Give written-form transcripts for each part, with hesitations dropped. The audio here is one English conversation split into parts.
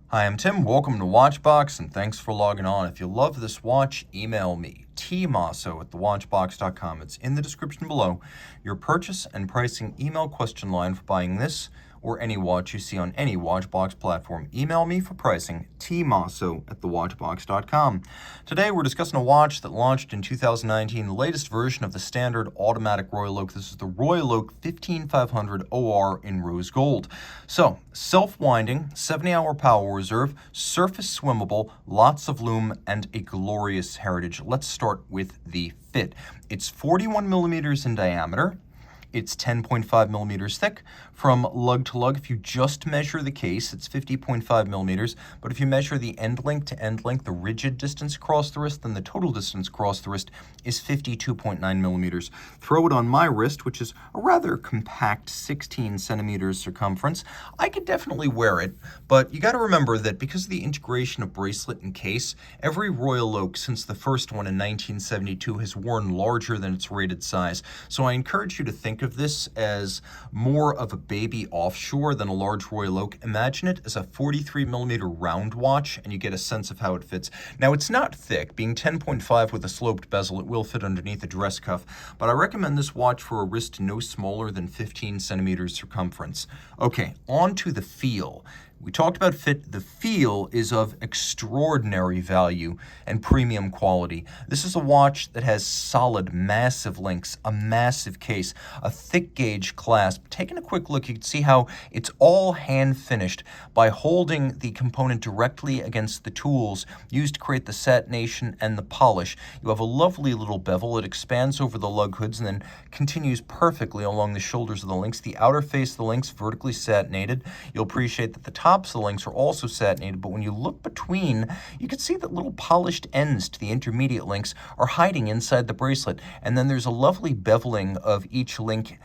Hi, I'm Tim. Welcome to Watchbox, and thanks for logging on. If you love this watch, email me, Team Mosso at thewatchbox.com. It's in the description below. Your purchase and pricing email question line for buying this or any watch you see on any Watchbox platform. Email me for pricing, tmosso at thewatchbox.com. Today we're discussing a watch that launched in 2019, the latest version of the standard automatic Royal Oak. This is the Royal Oak 15500OR in rose gold. So, self-winding, 70-hour power reserve, surface swimmable, lots of lume, and a glorious heritage. Let's start with the fit. It's 41 millimeters in diameter. It's 10.5 millimeters thick. From lug to lug, if you just measure the case, it's 50.5 millimeters. But if you measure the end length to end length, the rigid distance across the wrist, then the total distance across the wrist is 52.9 millimeters. Throw it on my wrist, which is a rather compact 16 centimeters circumference. I could definitely wear it, but you got to remember that because of the integration of bracelet and case, every Royal Oak since the first one in 1972 has worn larger than its rated size. So I encourage you to think of this as more of a baby offshore than a large Royal Oak. Imagine it as a 43 millimeter round watch, and you get a sense of how it fits. Now, it's not thick. Being 10.5 with a sloped bezel, it will fit underneath a dress cuff, but I recommend this watch for a wrist no smaller than 15 centimeters circumference. Okay, on to the feel. We talked about fit. The feel is of extraordinary value and premium quality. This is a watch that has solid, massive links, a massive case, a thick gauge clasp. Taking a quick look, you can see how it's all hand finished by holding the component directly against the tools used to create the satination and the polish. You have a lovely little bevel. It expands over the lug hoods and then continues perfectly along the shoulders of the links. The outer face of the links vertically satinated. You'll appreciate that the tops of the links are also satinated, but when you look between, you can see that little polished ends to the intermediate links are hiding inside the bracelet. And then there's a lovely beveling of each link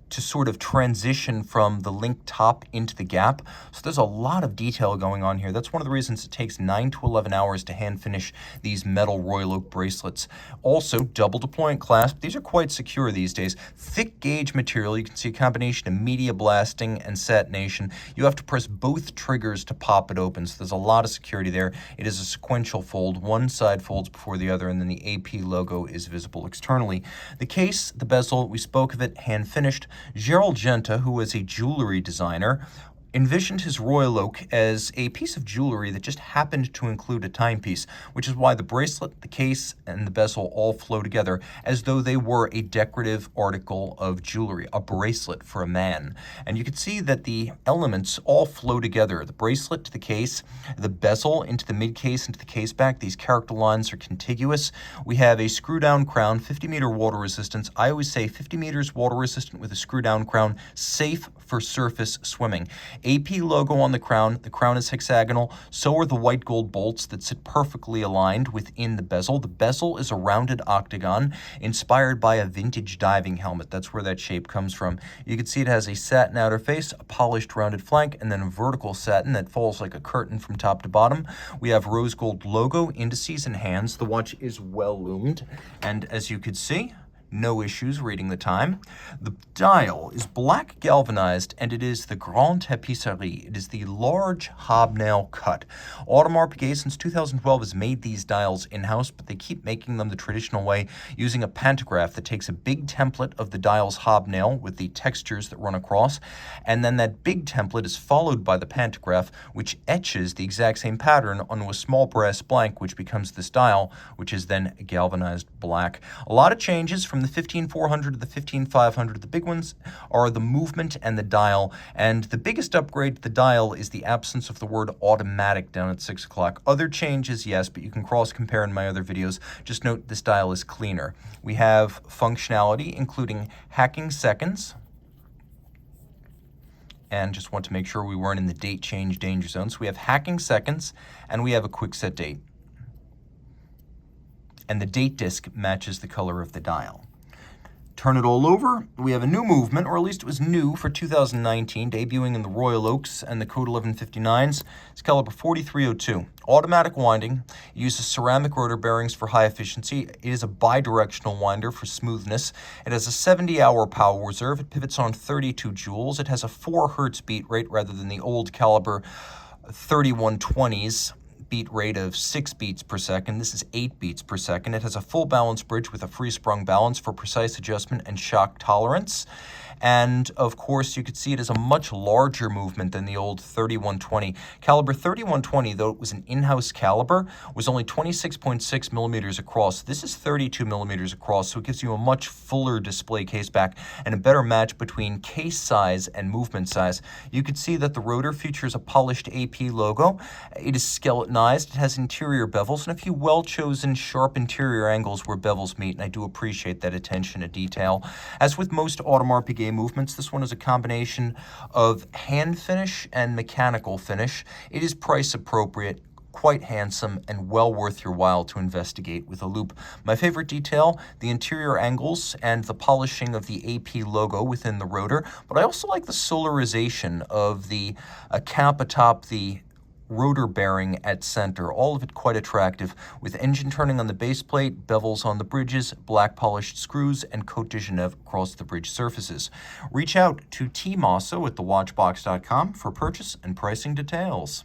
to sort of transition from the link top into the gap. So there's a lot of detail going on here. That's one of the reasons it takes 9 to 11 hours to hand finish these metal Royal Oak bracelets. Also, double deployment clasp. These are quite secure these days. Thick gauge material. You can see a combination of media blasting and satination. You have to press both triggers to pop it open, so there's a lot of security there. It is a sequential fold. One side folds before the other, and then the AP logo is visible externally. The case, the bezel, we spoke of it, hand finished. Gerald Genta, who was a jewelry designer, envisioned his Royal Oak as a piece of jewelry that just happened to include a timepiece, which is why the bracelet, the case, and the bezel all flow together as though they were a decorative article of jewelry, a bracelet for a man. And you can see that the elements all flow together. The bracelet to the case, the bezel into the mid-case, into the case back. These character lines are contiguous. We have a screw-down crown, 50-meter water resistance. I always say 50 meters water resistant with a screw-down crown, safe for surface swimming. AP logo on the crown. The crown is hexagonal. So are the white gold bolts that sit perfectly aligned within the bezel. The bezel is a rounded octagon inspired by a vintage diving helmet. That's where that shape comes from. You can see it has a satin outer face, a polished rounded flank, and then a vertical satin that falls like a curtain from top to bottom. We have rose gold logo, indices, and hands. The watch is well loomed, and as you could see, no issues reading the time. The dial is black galvanized, and it is the Grande Tapisserie. It is the large hobnail cut. Audemars Piguet since 2012 has made these dials in-house, but they keep making them the traditional way, using a pantograph that takes a big template of the dial's hobnail with the textures that run across, and then that big template is followed by the pantograph, which etches the exact same pattern onto a small brass blank, which becomes this dial, which is then galvanized black. A lot of changes from the 15400 to the 15500. The big ones are the movement and the dial, and the biggest upgrade to the dial is the absence of the word automatic down at 6 o'clock. Other changes, yes, but you can cross-compare in my other videos. Just note this dial is cleaner. We have functionality, including hacking seconds, and just want to make sure we weren't in the date change danger zone. So we have hacking seconds, and we have a quick set date. And the date disc matches the color of the dial. Turn it all over, we have a new movement, or at least it was new for 2019, debuting in the Royal Oaks and the Code 1159s. It's caliber 4302. Automatic winding, it uses ceramic rotor bearings for high efficiency. It is a bidirectional winder for smoothness. It has a 70-hour power reserve. It pivots on 32 joules. It has a 4 hertz beat rate rather than the old caliber 3120s. Beat rate of 6 beats per second. This is 8 beats per second. It has a full balance bridge with a free sprung balance for precise adjustment and shock tolerance. And of course, you could see it as a much larger movement than the old 3120. Caliber 3120, though it was an in-house caliber, was only 26.6 millimeters across. This is 32 millimeters across, so it gives you a much fuller display case back and a better match between case size and movement size. You could see that the rotor features a polished AP logo. It is skeletonized. It has interior bevels and a few well-chosen sharp interior angles where bevels meet, and I do appreciate that attention to detail. As with most Audemars Piguet movements, this one is a combination of hand finish and mechanical finish. It is price appropriate, quite handsome, and well worth your while to investigate with a loupe. My favorite detail, the interior angles and the polishing of the AP logo within the rotor, but I also like the solarization of the cap atop the rotor bearing at center. All of it quite attractive, with engine turning on the base plate, bevels on the bridges, black polished screws, and Cote de Genève across the bridge surfaces. Reach out to Team Mosso at thewatchbox.com for purchase and pricing details.